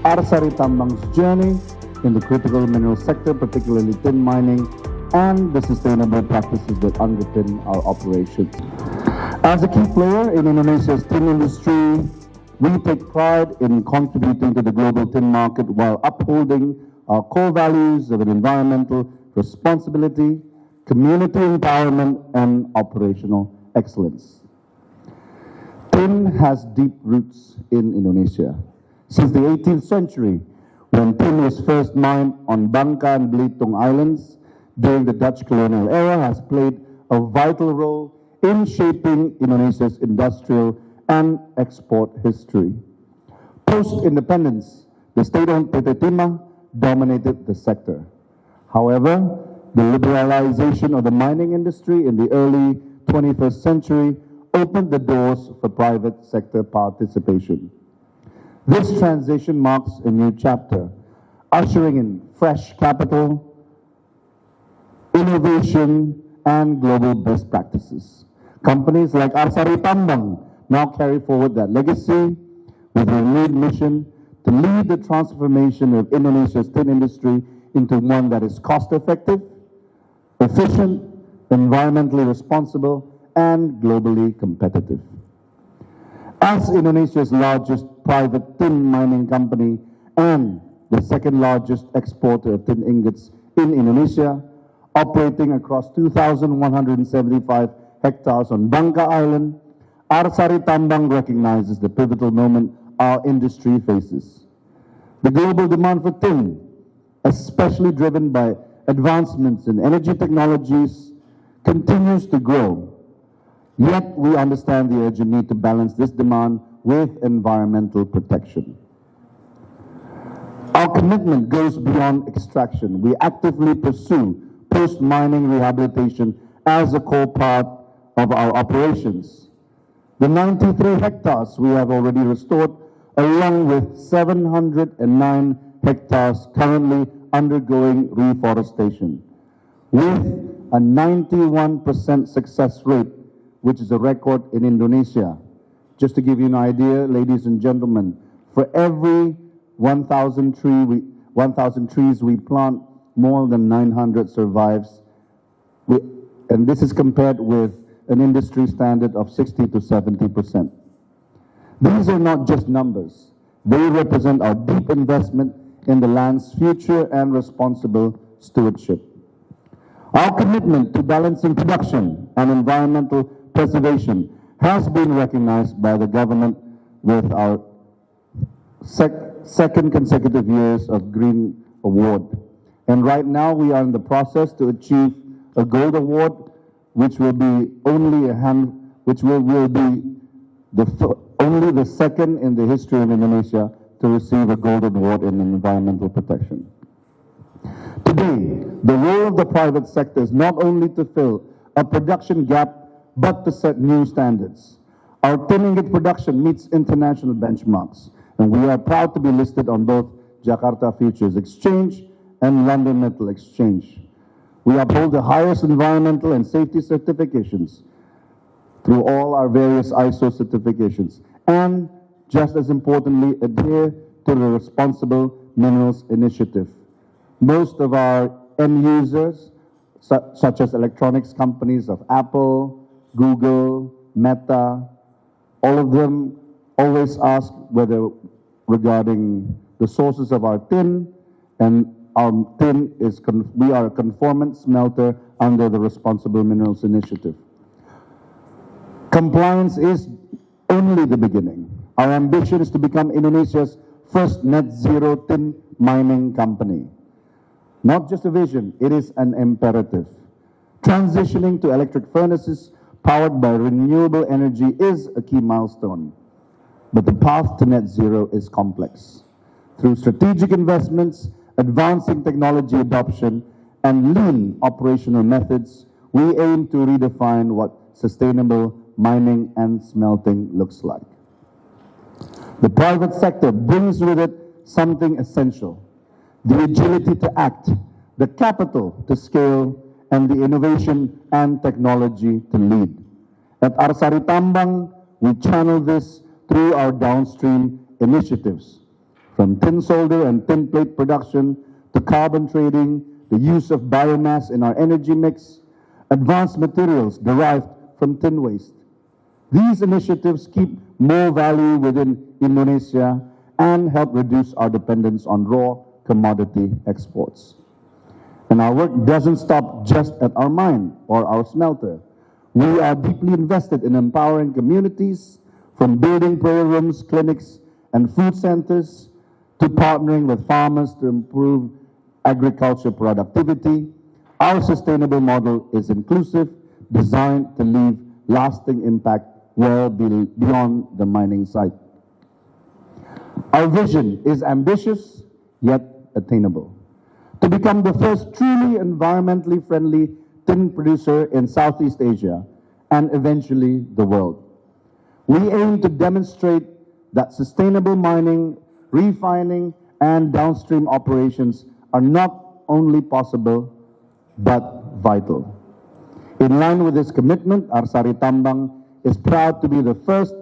Arsari Tambang's journey in the critical mineral sector, particularly tin mining, and the sustainable practices that underpin our operations. As a key player in Indonesia's tin industry, we take pride in contributing to the global tin market while upholding our core values of an environmental responsibility, community empowerment, and operational excellence. Tin has deep roots in Indonesia. Since the 18th century, when tin was first mined on Bangka and Belitung Islands during the Dutch colonial era, has played a vital role in shaping Indonesia's industrial and export history. Post-independence, the state-owned PT Timah dominated the sector. However, the liberalization of the mining industry in the early 21st century opened the doors for private sector participation. This transition marks a new chapter, ushering in fresh capital, innovation, and global best practices. Companies like Arsari Tambang now carry forward that legacy with a renewed mission to lead the transformation of Indonesia's tin industry into one that is cost-effective, efficient, environmentally responsible, and globally competitive. As Indonesia's largest private tin mining company and the second largest exporter of tin ingots in Indonesia, operating across 2,175 hectares on Bangka Island, Arsari Tambang recognizes the pivotal moment our industry faces. The global demand for tin, especially driven by advancements in energy technologies, continues to grow. Yet we understand the urgent need to balance this demand with environmental protection. Our commitment goes beyond extraction. We actively pursue post-mining rehabilitation as a core part of our operations. The 93 hectares we have already restored, along with 709 hectares currently undergoing reforestation, with a 91% success rate, which is a record in Indonesia. Just to give you an idea, ladies and gentlemen, for every 1,000 trees we plant, more than 900 survives. And this is compared with an industry standard of 60 to 70%. These are not just numbers. They represent our deep investment in the land's future and responsible stewardship. Our commitment to balancing production and environmental preservation has been recognized by the government with our second consecutive years of Green Award. And right now we are in the process to achieve a Gold Award, which will be only only the second in the history of Indonesia to receive a Gold Award in environmental protection. Today, the role of the private sector is not only to fill a production gap, but to set new standards. Our tin ingot production meets international benchmarks, and we are proud to be listed on both Jakarta Futures Exchange and London Metal Exchange. We uphold the highest environmental and safety certifications through all our various ISO certifications, and just as importantly, adhere to the Responsible Minerals Initiative. Most of our end users, such as electronics companies of Apple, Google, Meta, all of them always ask whether regarding the sources of our tin, and our tin is, we are a conformant smelter under the Responsible Minerals Initiative. Compliance is only the beginning. Our ambition is to become Indonesia's first net zero tin mining company. Not just a vision, it is an imperative. Transitioning to electric furnaces powered by renewable energy is a key milestone, but the path to net zero is complex. Through strategic investments, advancing technology adoption, and lean operational methods, we aim to redefine what sustainable mining and smelting looks like. The private sector brings with it something essential: the agility to act, the capital to scale, and the innovation and technology to lead. At Arsari Tambang, we channel this through our downstream initiatives. from tin solder and tin plate production to carbon trading, the use of biomass in our energy mix, advanced materials derived from tin waste. These initiatives keep more value within Indonesia and help reduce our dependence on raw commodity exports. And our work doesn't stop just at our mine or our smelter. We are deeply invested in empowering communities, from building prayer rooms, clinics, and food centers, to partnering with farmers to improve agriculture productivity. Our sustainable model is inclusive, designed to leave lasting impact well beyond the mining site. Our vision is ambitious, yet attainable. To become the first truly environmentally friendly tin producer in Southeast Asia and eventually the world. We aim to demonstrate that sustainable mining, refining, and downstream operations are not only possible, but vital. In line with this commitment, Arsari Tambang is proud to be the first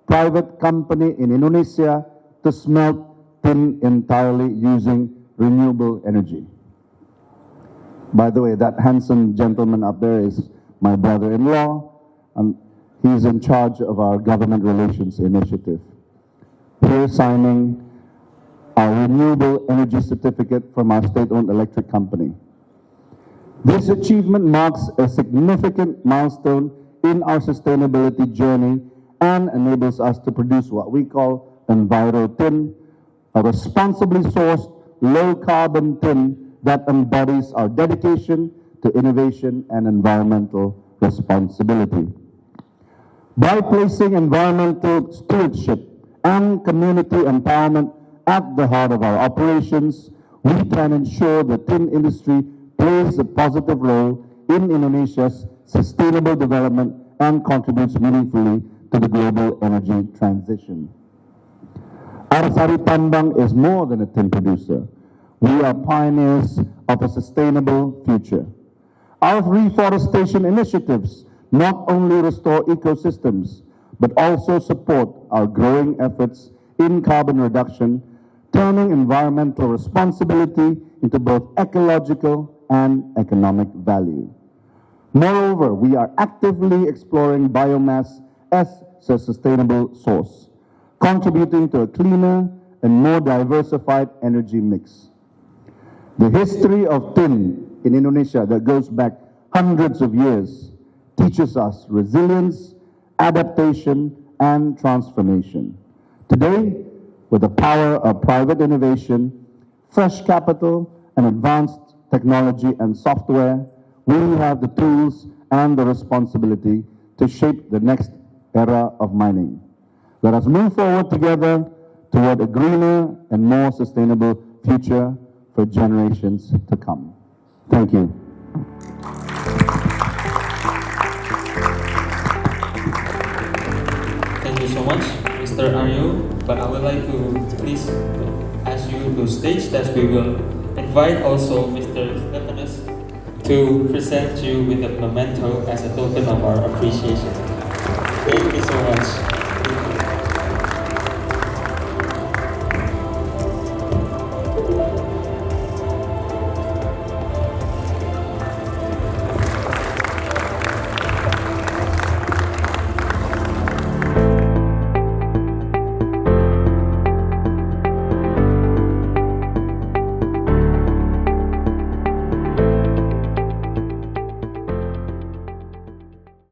private company in Indonesia to smelt tin entirely using renewable energy. By the way, that handsome gentleman up there is my brother-in-law, and he's in charge of our government relations initiative. Here signing our renewable energy certificate from our state-owned electric company. This achievement marks a significant milestone in our sustainability journey and enables us to produce what we call EnviroTin, a responsibly sourced, low-carbon tin that embodies our dedication to innovation and environmental responsibility. By placing environmental stewardship and community empowerment at the heart of our operations, we can ensure the tin industry plays a positive role in Indonesia's sustainable development and contributes meaningfully to the global energy transition. Arsari Tambang is more than a tin producer. We are pioneers of a sustainable future. Our reforestation initiatives not only restore ecosystems, but also support our growing efforts in carbon reduction, turning environmental responsibility into both ecological and economic value. Moreover, we are actively exploring biomass as a sustainable source, contributing to a cleaner and more diversified energy mix. The history of tin in Indonesia that goes back hundreds of years teaches us resilience, adaptation, and transformation. Today, with the power of private innovation, fresh capital, and advanced technology and software, we have the tools and the responsibility to shape the next era of mining. Let us move forward together toward a greener and more sustainable future for generations to come. Thank you. Thank you so much, Mr. Aryo. But I would like to please ask you to stage that we will invite also Mr. Stefanus to present you with a memento as a token of our appreciation. Thank you so much.